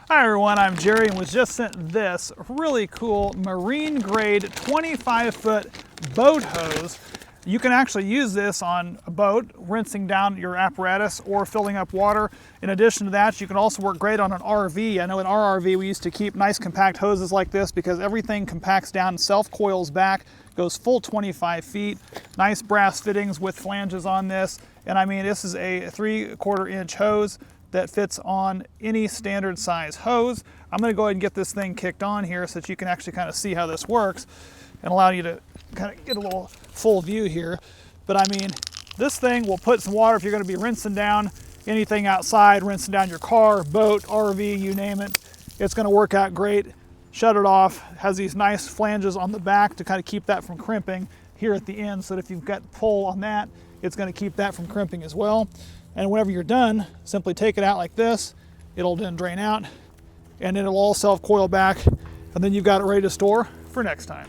Hi everyone, I'm Jerry and was just sent this really cool marine grade 25-foot boat hose. You can actually use this on a boat, rinsing down your apparatus or filling up water. In addition to that, you can also work great on an RV. I know in our RV we used to keep nice compact hoses like this because everything compacts down, self-coils back, goes full 25 feet. Nice brass fittings with flanges on this. And I mean, this is a 3/4 inch hose that fits on any standard size hose. I'm gonna go ahead and get this thing kicked on here so that you can actually kind of see how this works and allow you to kind of get a little full view here. But I mean, this thing will put some water if you're gonna be rinsing down anything outside, rinsing down your car, boat, RV, you name it. It's gonna work out great. Shut it off. It has these nice flanges on the back to kind of keep that from crimping here at the end, so that if you've got pull on that, it's gonna keep that from crimping as well. And whenever you're done, simply take it out like this. It'll then drain out and it'll all self-coil back, and then you've got it ready to store for next time.